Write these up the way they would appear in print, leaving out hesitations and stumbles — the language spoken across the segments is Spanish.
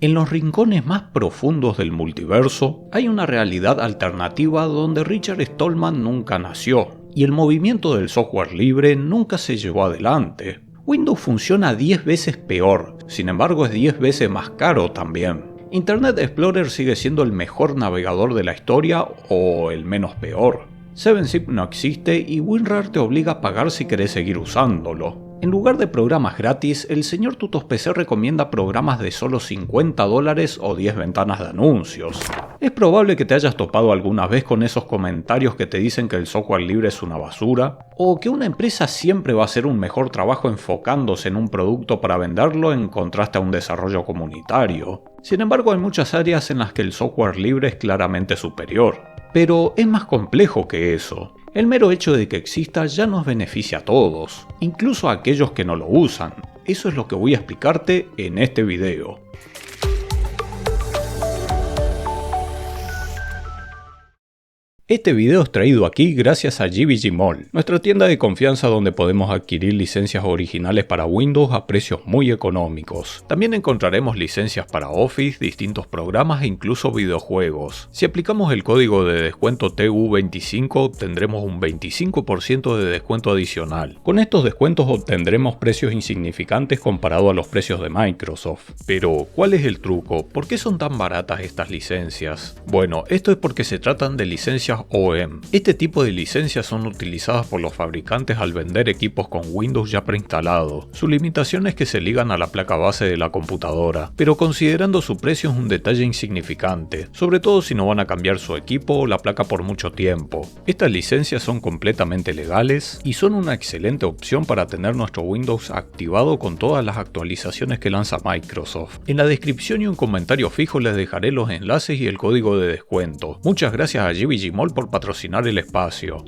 En los rincones más profundos del multiverso, hay una realidad alternativa donde Richard Stallman nunca nació, y el movimiento del software libre nunca se llevó adelante. Windows funciona 10 veces peor, sin embargo es 10 veces más caro también. Internet Explorer sigue siendo el mejor navegador de la historia o el menos peor. 7zip no existe y WinRAR te obliga a pagar si querés seguir usándolo. En lugar de programas gratis, el señor TutosPC recomienda programas de solo $50 o 10 ventanas de anuncios. Es probable que te hayas topado alguna vez con esos comentarios que te dicen que el software libre es una basura, o que una empresa siempre va a hacer un mejor trabajo enfocándose en un producto para venderlo en contraste a un desarrollo comunitario. Sin embargo, hay muchas áreas en las que el software libre es claramente superior. Pero es más complejo que eso. El mero hecho de que exista ya nos beneficia a todos, incluso a aquellos que no lo usan. Eso es lo que voy a explicarte en este video. Este video es traído aquí gracias a GBG Mall, nuestra tienda de confianza donde podemos adquirir licencias originales para Windows a precios muy económicos. También encontraremos licencias para Office, distintos programas e incluso videojuegos. Si aplicamos el código de descuento TU25 obtendremos un 25% de descuento adicional. Con estos descuentos obtendremos precios insignificantes comparado a los precios de Microsoft. Pero, ¿cuál es el truco? ¿Por qué son tan baratas estas licencias? Bueno, esto es porque se tratan de licencias OEM. Este tipo de licencias son utilizadas por los fabricantes al vender equipos con Windows ya preinstalado. Su limitación es que se ligan a la placa base de la computadora, pero considerando su precio es un detalle insignificante, sobre todo si no van a cambiar su equipo o la placa por mucho tiempo. Estas licencias son completamente legales y son una excelente opción para tener nuestro Windows activado con todas las actualizaciones que lanza Microsoft. En la descripción y un comentario fijo les dejaré los enlaces y el código de descuento. Muchas gracias a GBG Mall por patrocinar el espacio.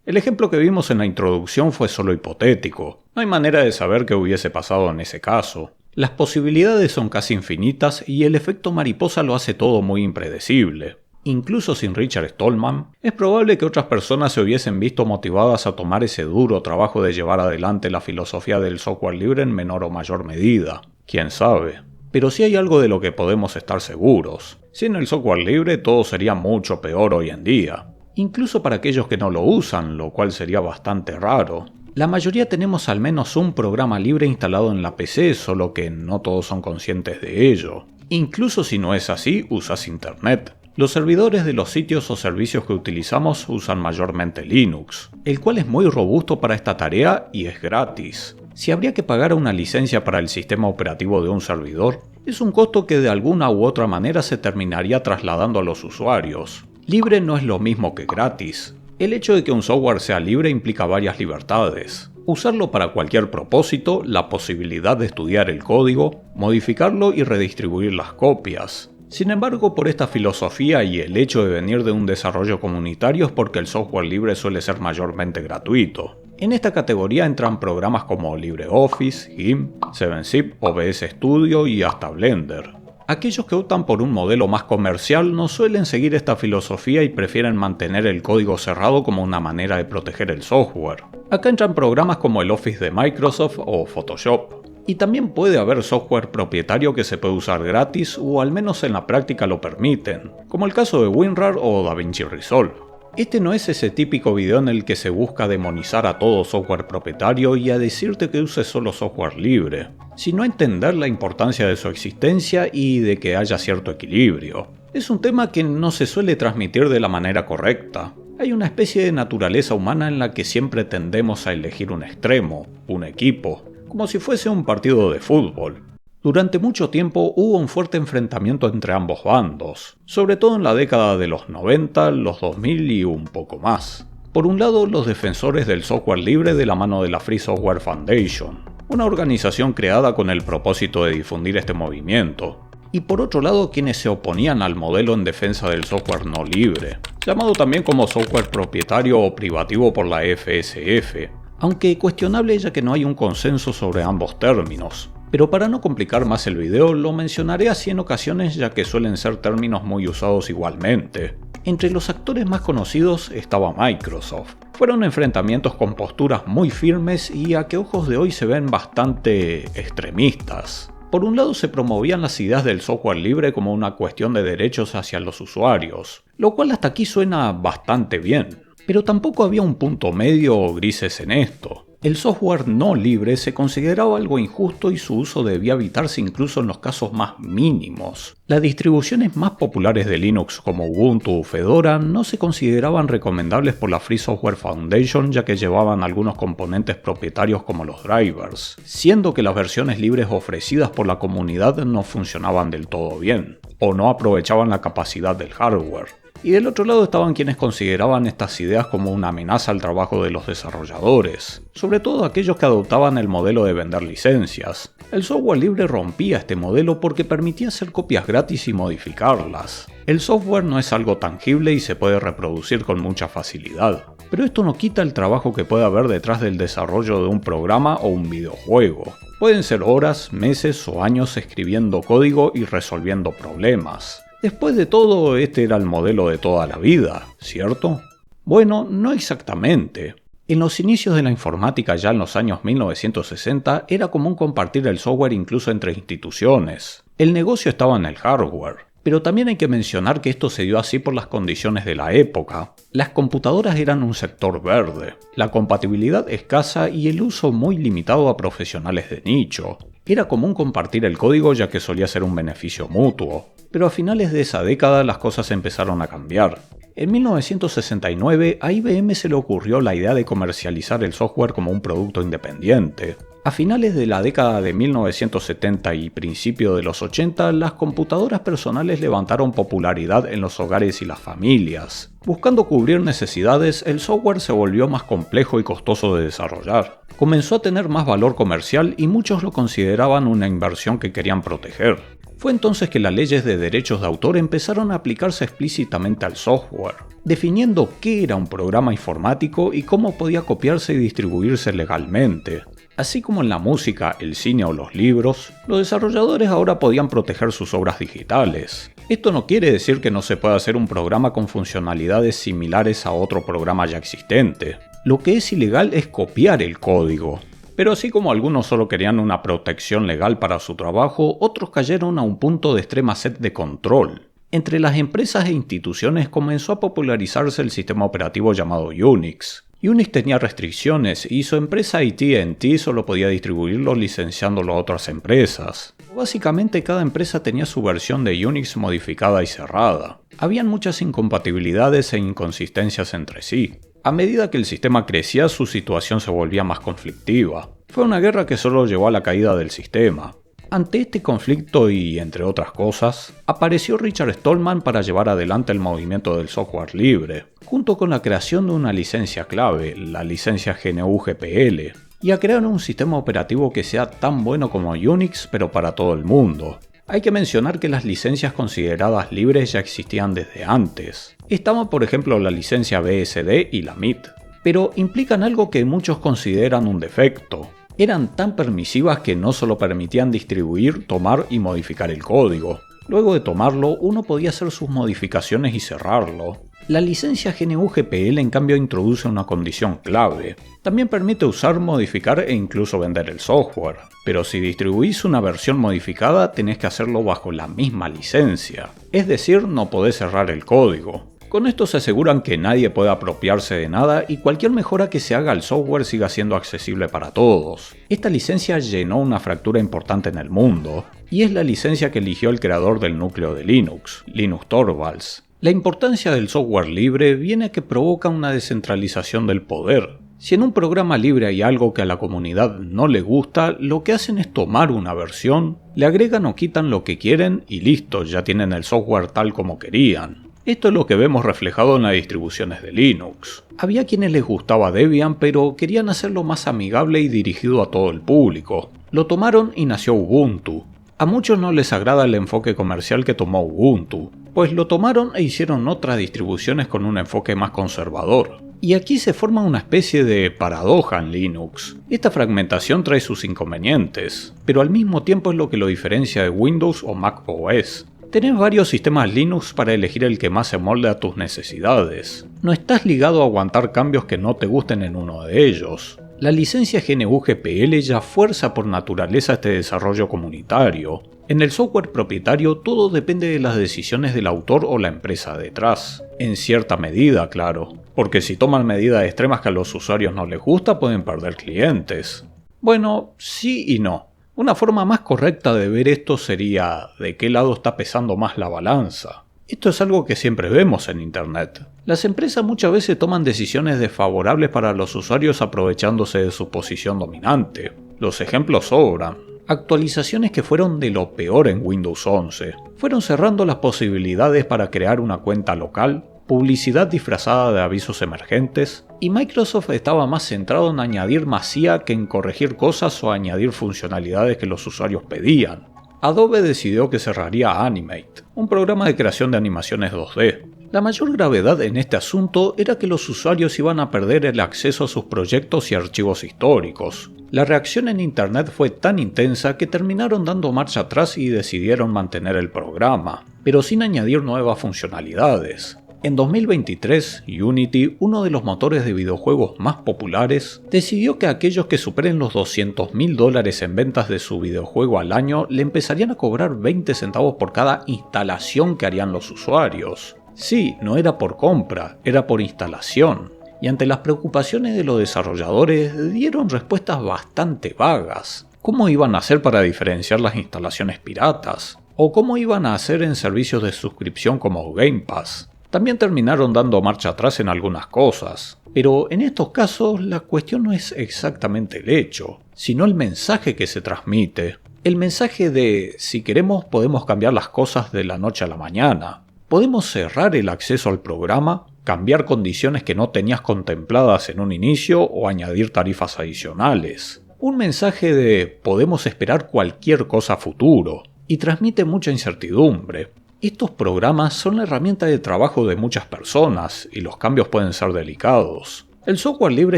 El ejemplo que vimos en la introducción fue solo hipotético. No hay manera de saber qué hubiese pasado en ese caso. Las posibilidades son casi infinitas y el efecto mariposa lo hace todo muy impredecible. Incluso sin Richard Stallman, es probable que otras personas se hubiesen visto motivadas a tomar ese duro trabajo de llevar adelante la filosofía del software libre en menor o mayor medida. ¿Quién sabe? Pero sí hay algo de lo que podemos estar seguros. Sin el software libre todo sería mucho peor hoy en día. Incluso para aquellos que no lo usan, lo cual sería bastante raro. La mayoría tenemos al menos un programa libre instalado en la PC, solo que no todos son conscientes de ello. Incluso si no es así, usas internet. Los servidores de los sitios o servicios que utilizamos usan mayormente Linux, el cual es muy robusto para esta tarea y es gratis. Si habría que pagar una licencia para el sistema operativo de un servidor, es un costo que de alguna u otra manera se terminaría trasladando a los usuarios. Libre no es lo mismo que gratis. El hecho de que un software sea libre implica varias libertades. Usarlo para cualquier propósito, la posibilidad de estudiar el código, modificarlo y redistribuir las copias. Sin embargo, por esta filosofía y el hecho de venir de un desarrollo comunitario es porque el software libre suele ser mayormente gratuito. En esta categoría entran programas como LibreOffice, GIMP, 7zip, OBS Studio y hasta Blender. Aquellos que optan por un modelo más comercial no suelen seguir esta filosofía y prefieren mantener el código cerrado como una manera de proteger el software. Acá entran programas como el Office de Microsoft o Photoshop. Y también puede haber software propietario que se puede usar gratis o al menos en la práctica lo permiten, como el caso de WinRAR o DaVinci Resolve. Este no es ese típico video en el que se busca demonizar a todo software propietario y a decirte que uses solo software libre, sino entender la importancia de su existencia y de que haya cierto equilibrio. Es un tema que no se suele transmitir de la manera correcta. Hay una especie de naturaleza humana en la que siempre tendemos a elegir un extremo, un equipo, como si fuese un partido de fútbol. Durante mucho tiempo hubo un fuerte enfrentamiento entre ambos bandos, sobre todo en la década de los 90, los 2000 y un poco más. Por un lado, los defensores del software libre de la mano de la Free Software Foundation, una organización creada con el propósito de difundir este movimiento. Y por otro lado, quienes se oponían al modelo en defensa del software no libre, llamado también como software propietario o privativo por la FSF, aunque cuestionable ya que no hay un consenso sobre ambos términos. Pero para no complicar más el video, lo mencionaré así en ocasiones ya que suelen ser términos muy usados igualmente. Entre los actores más conocidos estaba Microsoft. Fueron enfrentamientos con posturas muy firmes y a que ojos de hoy se ven bastante extremistas. Por un lado se promovían las ideas del software libre como una cuestión de derechos hacia los usuarios, lo cual hasta aquí suena bastante bien, pero tampoco había un punto medio o grises en esto. El software no libre se consideraba algo injusto y su uso debía evitarse incluso en los casos más mínimos. Las distribuciones más populares de Linux como Ubuntu o Fedora no se consideraban recomendables por la Free Software Foundation ya que llevaban algunos componentes propietarios como los drivers, siendo que las versiones libres ofrecidas por la comunidad no funcionaban del todo bien, o no aprovechaban la capacidad del hardware. Y del otro lado estaban quienes consideraban estas ideas como una amenaza al trabajo de los desarrolladores, sobre todo aquellos que adoptaban el modelo de vender licencias. El software libre rompía este modelo porque permitía hacer copias gratis y modificarlas. El software no es algo tangible y se puede reproducir con mucha facilidad, pero esto no quita el trabajo que puede haber detrás del desarrollo de un programa o un videojuego. Pueden ser horas, meses o años escribiendo código y resolviendo problemas. Después de todo, este era el modelo de toda la vida, ¿cierto? Bueno, no exactamente. En los inicios de la informática, ya en los años 1960, era común compartir el software incluso entre instituciones. El negocio estaba en el hardware. Pero también hay que mencionar que esto se dio así por las condiciones de la época. Las computadoras eran un sector verde, la compatibilidad escasa y el uso muy limitado a profesionales de nicho. Era común compartir el código ya que solía ser un beneficio mutuo, pero a finales de esa década las cosas empezaron a cambiar. En 1969 a IBM se le ocurrió la idea de comercializar el software como un producto independiente. A finales de la década de 1970 y principio de los 80, las computadoras personales levantaron popularidad en los hogares y las familias. Buscando cubrir necesidades, el software se volvió más complejo y costoso de desarrollar. Comenzó a tener más valor comercial y muchos lo consideraban una inversión que querían proteger. Fue entonces que las leyes de derechos de autor empezaron a aplicarse explícitamente al software, definiendo qué era un programa informático y cómo podía copiarse y distribuirse legalmente. Así como en la música, el cine o los libros, los desarrolladores ahora podían proteger sus obras digitales. Esto no quiere decir que no se pueda hacer un programa con funcionalidades similares a otro programa ya existente. Lo que es ilegal es copiar el código. Pero así como algunos solo querían una protección legal para su trabajo, otros cayeron a un punto de extrema sed de control. Entre las empresas e instituciones comenzó a popularizarse el sistema operativo llamado Unix. Unix tenía restricciones y su empresa AT&T solo podía distribuirlo licenciándolo a otras empresas. Básicamente cada empresa tenía su versión de Unix modificada y cerrada. Habían muchas incompatibilidades e inconsistencias entre sí. A medida que el sistema crecía, su situación se volvía más conflictiva. Fue una guerra que solo llevó a la caída del sistema. Ante este conflicto y, entre otras cosas, apareció Richard Stallman para llevar adelante el movimiento del software libre, junto con la creación de una licencia clave, la licencia GNU-GPL, y a crear un sistema operativo que sea tan bueno como Unix, pero para todo el mundo. Hay que mencionar que las licencias consideradas libres ya existían desde antes. Estaban por ejemplo la licencia BSD y la MIT, pero implican algo que muchos consideran un defecto. Eran tan permisivas que no solo permitían distribuir, tomar y modificar el código. Luego de tomarlo, uno podía hacer sus modificaciones y cerrarlo. La licencia GNU-GPL en cambio introduce una condición clave. También permite usar, modificar e incluso vender el software. Pero si distribuís una versión modificada, tenés que hacerlo bajo la misma licencia. Es decir, no podés cerrar el código. Con esto se aseguran que nadie pueda apropiarse de nada y cualquier mejora que se haga al software siga siendo accesible para todos. Esta licencia llenó una fractura importante en el mundo, y es la licencia que eligió el creador del núcleo de Linux, Linus Torvalds. La importancia del software libre viene a que provoca una descentralización del poder. Si en un programa libre hay algo que a la comunidad no le gusta, lo que hacen es tomar una versión, le agregan o quitan lo que quieren y listo, ya tienen el software tal como querían. Esto es lo que vemos reflejado en las distribuciones de Linux. Había quienes les gustaba Debian, pero querían hacerlo más amigable y dirigido a todo el público. Lo tomaron y nació Ubuntu. A muchos no les agrada el enfoque comercial que tomó Ubuntu, pues lo tomaron e hicieron otras distribuciones con un enfoque más conservador. Y aquí se forma una especie de paradoja en Linux. Esta fragmentación trae sus inconvenientes, pero al mismo tiempo es lo que lo diferencia de Windows o Mac OS. Tenés varios sistemas Linux para elegir el que más se molde a tus necesidades. No estás ligado a aguantar cambios que no te gusten en uno de ellos. La licencia GNU-GPL ya fuerza por naturaleza este desarrollo comunitario. En el software propietario todo depende de las decisiones del autor o la empresa detrás. En cierta medida, claro, porque si toman medidas extremas que a los usuarios no les gusta pueden perder clientes. Bueno, sí y no. Una forma más correcta de ver esto sería de qué lado está pesando más la balanza. Esto es algo que siempre vemos en Internet. Las empresas muchas veces toman decisiones desfavorables para los usuarios aprovechándose de su posición dominante. Los ejemplos sobran. Actualizaciones que fueron de lo peor en Windows 11. Fueron cerrando las posibilidades para crear una cuenta local, publicidad disfrazada de avisos emergentes, y Microsoft estaba más centrado en añadir más IA que en corregir cosas o añadir funcionalidades que los usuarios pedían. Adobe decidió que cerraría Animate, un programa de creación de animaciones 2D. La mayor gravedad en este asunto era que los usuarios iban a perder el acceso a sus proyectos y archivos históricos. La reacción en Internet fue tan intensa que terminaron dando marcha atrás y decidieron mantener el programa, pero sin añadir nuevas funcionalidades. En 2023, Unity, uno de los motores de videojuegos más populares, decidió que aquellos que superen los $200.000 en ventas de su videojuego al año le empezarían a cobrar 20 centavos por cada instalación que harían los usuarios. Sí, no era por compra, era por instalación. Y ante las preocupaciones de los desarrolladores, dieron respuestas bastante vagas. ¿Cómo iban a hacer para diferenciar las instalaciones piratas? ¿O cómo iban a hacer en servicios de suscripción como Game Pass? También terminaron dando marcha atrás en algunas cosas, pero en estos casos la cuestión no es exactamente el hecho, sino el mensaje que se transmite. El mensaje de si queremos podemos cambiar las cosas de la noche a la mañana. Podemos cerrar el acceso al programa, cambiar condiciones que no tenías contempladas en un inicio o añadir tarifas adicionales. Un mensaje de podemos esperar cualquier cosa a futuro, y transmite mucha incertidumbre. Estos programas son la herramienta de trabajo de muchas personas y los cambios pueden ser delicados. El software libre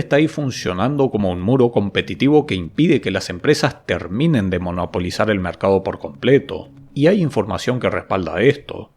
está ahí funcionando como un muro competitivo que impide que las empresas terminen de monopolizar el mercado por completo, y hay información que respalda esto.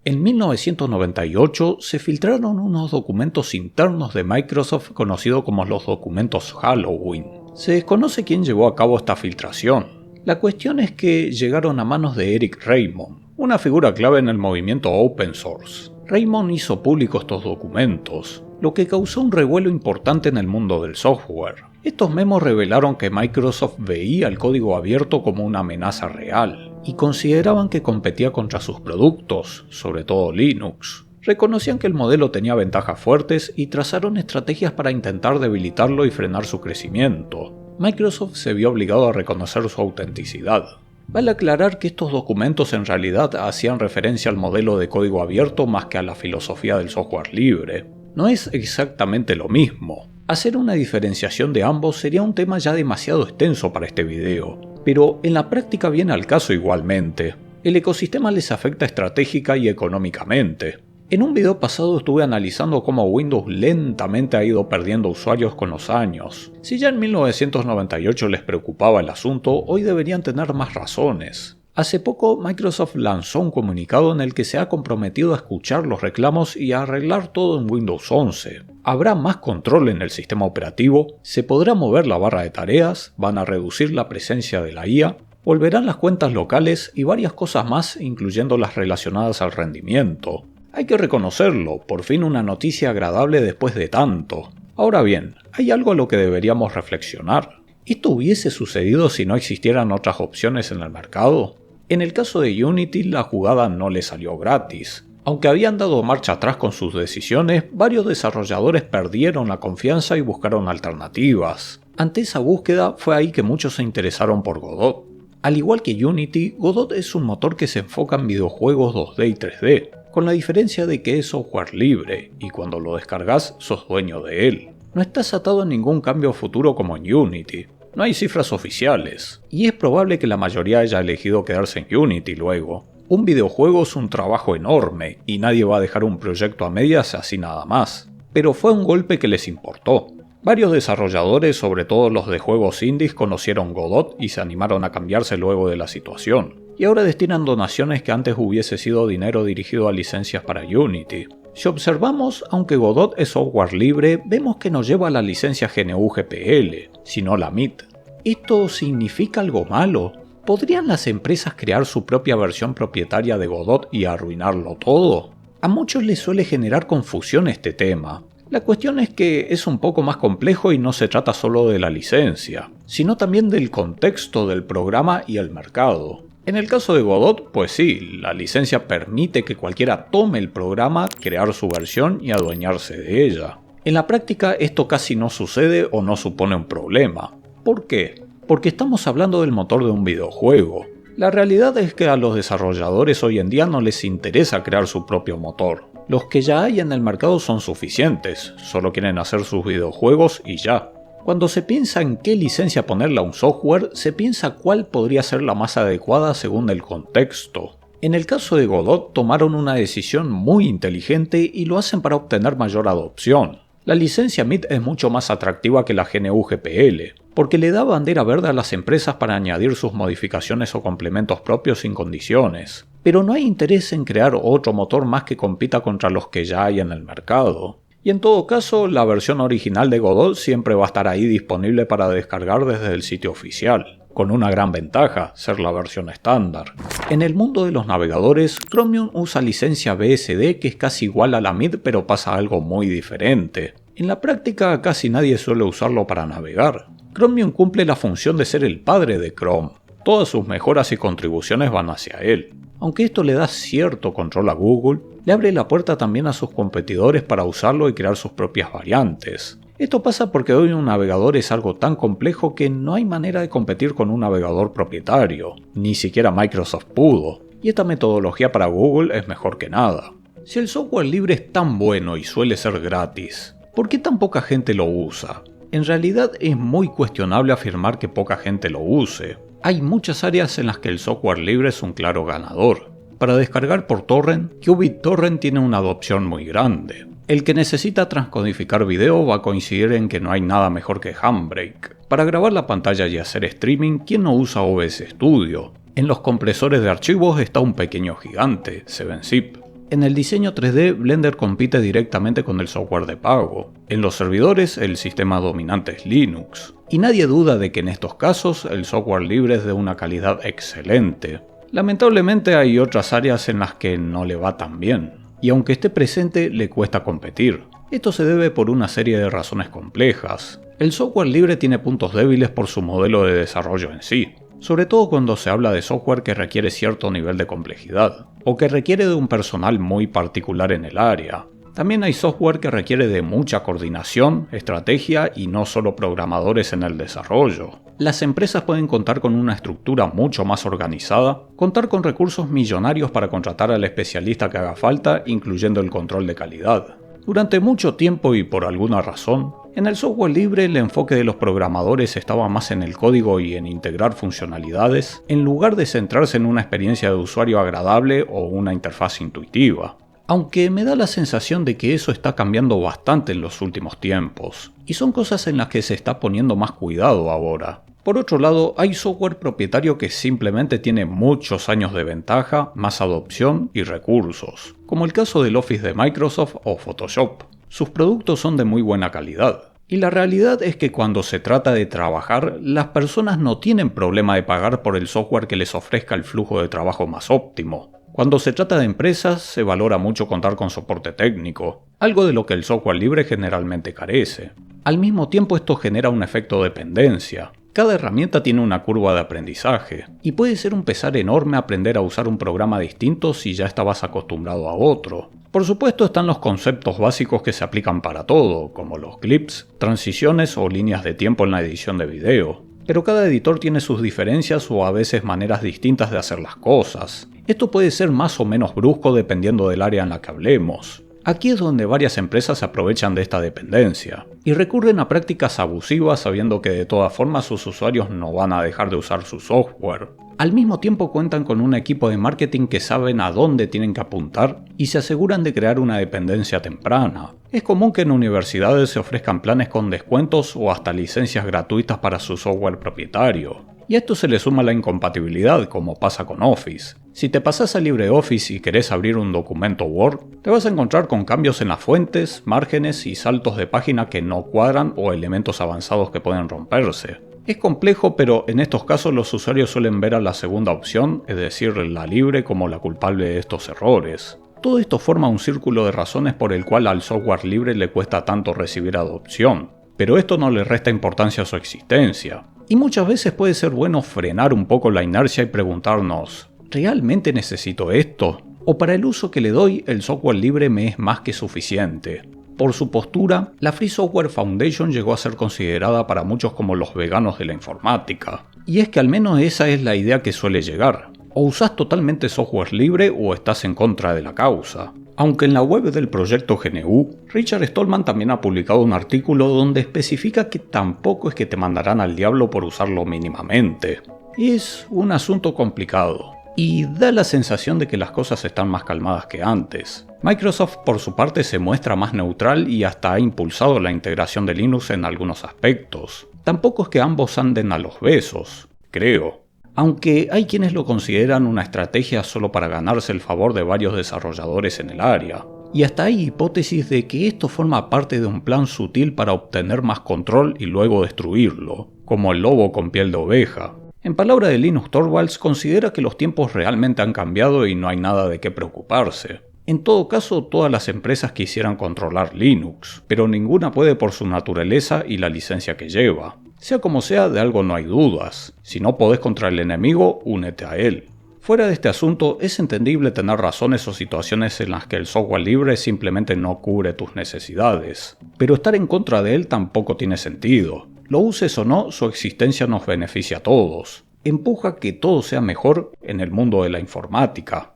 En 1998 se filtraron unos documentos internos de Microsoft conocidos como los documentos Halloween. Se desconoce quién llevó a cabo esta filtración. La cuestión es que llegaron a manos de Eric Raymond, una figura clave en el movimiento open source. Raymond hizo públicos estos documentos, lo que causó un revuelo importante en el mundo del software. Estos memos revelaron que Microsoft veía el código abierto como una amenaza real, y consideraban que competía contra sus productos, sobre todo Linux. Reconocían que el modelo tenía ventajas fuertes y trazaron estrategias para intentar debilitarlo y frenar su crecimiento. Microsoft se vio obligado a reconocer su autenticidad. Vale aclarar que estos documentos en realidad hacían referencia al modelo de código abierto más que a la filosofía del software libre. No es exactamente lo mismo. Hacer una diferenciación de ambos sería un tema ya demasiado extenso para este video, pero en la práctica viene al caso igualmente. El ecosistema les afecta estratégica y económicamente. En un video pasado estuve analizando cómo Windows lentamente ha ido perdiendo usuarios con los años. Si ya en 1998 les preocupaba el asunto, hoy deberían tener más razones. Hace poco Microsoft lanzó un comunicado en el que se ha comprometido a escuchar los reclamos y a arreglar todo en Windows 11. Habrá más control en el sistema operativo, se podrá mover la barra de tareas, van a reducir la presencia de la IA, volverán las cuentas locales y varias cosas más, incluyendo las relacionadas al rendimiento. Hay que reconocerlo, por fin una noticia agradable después de tanto. Ahora bien, hay algo a lo que deberíamos reflexionar. ¿Esto hubiese sucedido si no existieran otras opciones en el mercado? En el caso de Unity, la jugada no le salió gratis. Aunque habían dado marcha atrás con sus decisiones, varios desarrolladores perdieron la confianza y buscaron alternativas. Ante esa búsqueda, fue ahí que muchos se interesaron por Godot. Al igual que Unity, Godot es un motor que se enfoca en videojuegos 2D y 3D. Con la diferencia de que es software libre, y cuando lo descargas sos dueño de él. No estás atado a ningún cambio futuro como en Unity. No hay cifras oficiales, y es probable que la mayoría haya elegido quedarse en Unity luego. Un videojuego es un trabajo enorme, y nadie va a dejar un proyecto a medias así nada más. Pero fue un golpe que les importó. Varios desarrolladores, sobre todo los de juegos indies, conocieron Godot y se animaron a cambiarse luego de la situación. Y ahora destinan donaciones que antes hubiese sido dinero dirigido a licencias para Unity. Si observamos, aunque Godot es software libre, vemos que no lleva la licencia GNU-GPL, sino la MIT. ¿Esto significa algo malo? ¿Podrían las empresas crear su propia versión propietaria de Godot y arruinarlo todo? A muchos les suele generar confusión este tema. La cuestión es que es un poco más complejo y no se trata solo de la licencia, sino también del contexto del programa y el mercado. En el caso de Godot, pues sí, la licencia permite que cualquiera tome el programa, crear su versión y adueñarse de ella. En la práctica esto casi no sucede o no supone un problema. ¿Por qué? Porque estamos hablando del motor de un videojuego. La realidad es que a los desarrolladores hoy en día no les interesa crear su propio motor. Los que ya hay en el mercado son suficientes, solo quieren hacer sus videojuegos y ya. Cuando se piensa en qué licencia ponerle a un software, se piensa cuál podría ser la más adecuada según el contexto. En el caso de Godot tomaron una decisión muy inteligente y lo hacen para obtener mayor adopción. La licencia MIT es mucho más atractiva que la GNU-GPL, porque le da bandera verde a las empresas para añadir sus modificaciones o complementos propios sin condiciones. Pero no hay interés en crear otro motor más que compita contra los que ya hay en el mercado. Y en todo caso, la versión original de Godot siempre va a estar ahí disponible para descargar desde el sitio oficial, con una gran ventaja, ser la versión estándar. En el mundo de los navegadores, Chromium usa licencia BSD que es casi igual a la MIT pero pasa algo muy diferente. En la práctica casi nadie suele usarlo para navegar. Chromium cumple la función de ser el padre de Chrome. Todas sus mejoras y contribuciones van hacia él. Aunque esto le da cierto control a Google, le abre la puerta también a sus competidores para usarlo y crear sus propias variantes. Esto pasa porque hoy un navegador es algo tan complejo que no hay manera de competir con un navegador propietario. Ni siquiera Microsoft pudo. Y esta metodología para Google es mejor que nada. Si el software libre es tan bueno y suele ser gratis, ¿por qué tan poca gente lo usa? En realidad es muy cuestionable afirmar que poca gente lo use. Hay muchas áreas en las que el software libre es un claro ganador. Para descargar por torrent, Qubit Torrent tiene una adopción muy grande. El que necesita transcodificar video va a coincidir en que no hay nada mejor que Handbrake. Para grabar la pantalla y hacer streaming, ¿quién no usa OBS Studio? En los compresores de archivos está un pequeño gigante, 7zip. En el diseño 3D, Blender compite directamente con el software de pago. En los servidores, el sistema dominante es Linux. Y nadie duda de que en estos casos, el software libre es de una calidad excelente. Lamentablemente hay otras áreas en las que no le va tan bien. Y aunque esté presente, le cuesta competir. Esto se debe por una serie de razones complejas. El software libre tiene puntos débiles por su modelo de desarrollo en sí. Sobre todo cuando se habla de software que requiere cierto nivel de complejidad, o que requiere de un personal muy particular en el área. También hay software que requiere de mucha coordinación, estrategia y no solo programadores en el desarrollo. Las empresas pueden contar con una estructura mucho más organizada, contar con recursos millonarios para contratar al especialista que haga falta, incluyendo el control de calidad. Durante mucho tiempo y por alguna razón, en el software libre el enfoque de los programadores estaba más en el código y en integrar funcionalidades, en lugar de centrarse en una experiencia de usuario agradable o una interfaz intuitiva. Aunque me da la sensación de que eso está cambiando bastante en los últimos tiempos, y son cosas en las que se está poniendo más cuidado ahora. Por otro lado, hay software propietario que simplemente tiene muchos años de ventaja, más adopción y recursos, como el caso del Office de Microsoft o Photoshop. Sus productos son de muy buena calidad. Y la realidad es que cuando se trata de trabajar, las personas no tienen problema de pagar por el software que les ofrezca el flujo de trabajo más óptimo. Cuando se trata de empresas, se valora mucho contar con soporte técnico, algo de lo que el software libre generalmente carece. Al mismo tiempo, esto genera un efecto de dependencia. Cada herramienta tiene una curva de aprendizaje, y puede ser un pesar enorme aprender a usar un programa distinto si ya estabas acostumbrado a otro. Por supuesto están los conceptos básicos que se aplican para todo, como los clips, transiciones o líneas de tiempo en la edición de video. Pero cada editor tiene sus diferencias o a veces maneras distintas de hacer las cosas. Esto puede ser más o menos brusco dependiendo del área en la que hablemos. Aquí es donde varias empresas se aprovechan de esta dependencia y recurren a prácticas abusivas sabiendo que de todas formas sus usuarios no van a dejar de usar su software. Al mismo tiempo cuentan con un equipo de marketing que saben a dónde tienen que apuntar y se aseguran de crear una dependencia temprana. Es común que en universidades se ofrezcan planes con descuentos o hasta licencias gratuitas para su software propietario. Y a esto se le suma la incompatibilidad, como pasa con Office. Si te pasas a LibreOffice y querés abrir un documento Word, te vas a encontrar con cambios en las fuentes, márgenes y saltos de página que no cuadran o elementos avanzados que pueden romperse. Es complejo, pero en estos casos los usuarios suelen ver a la segunda opción, es decir, la libre, como la culpable de estos errores. Todo esto forma un círculo de razones por el cual al software libre le cuesta tanto recibir adopción, pero esto no le resta importancia a su existencia. Y muchas veces puede ser bueno frenar un poco la inercia y preguntarnos, ¿realmente necesito esto? ¿O para el uso que le doy, el software libre me es más que suficiente? Por su postura, la Free Software Foundation llegó a ser considerada para muchos como los veganos de la informática. Y es que al menos esa es la idea que suele llegar. O usás totalmente software libre o estás en contra de la causa. Aunque en la web del proyecto GNU, Richard Stallman también ha publicado un artículo donde especifica que tampoco es que te mandarán al diablo por usarlo mínimamente. Es un asunto complicado, y da la sensación de que las cosas están más calmadas que antes. Microsoft por su parte se muestra más neutral y hasta ha impulsado la integración de Linux en algunos aspectos. Tampoco es que ambos anden a los besos, creo. Aunque hay quienes lo consideran una estrategia solo para ganarse el favor de varios desarrolladores en el área. Y hasta hay hipótesis de que esto forma parte de un plan sutil para obtener más control y luego destruirlo, como el lobo con piel de oveja. En palabra de Linus Torvalds, considera que los tiempos realmente han cambiado y no hay nada de qué preocuparse. En todo caso, todas las empresas quisieran controlar Linux, pero ninguna puede por su naturaleza y la licencia que lleva. Sea como sea, de algo no hay dudas. Si no podés contra el enemigo, únete a él. Fuera de este asunto, es entendible tener razones o situaciones en las que el software libre simplemente no cubre tus necesidades. Pero estar en contra de él tampoco tiene sentido. Lo uses o no, su existencia nos beneficia a todos. Empuja que todo sea mejor en el mundo de la informática.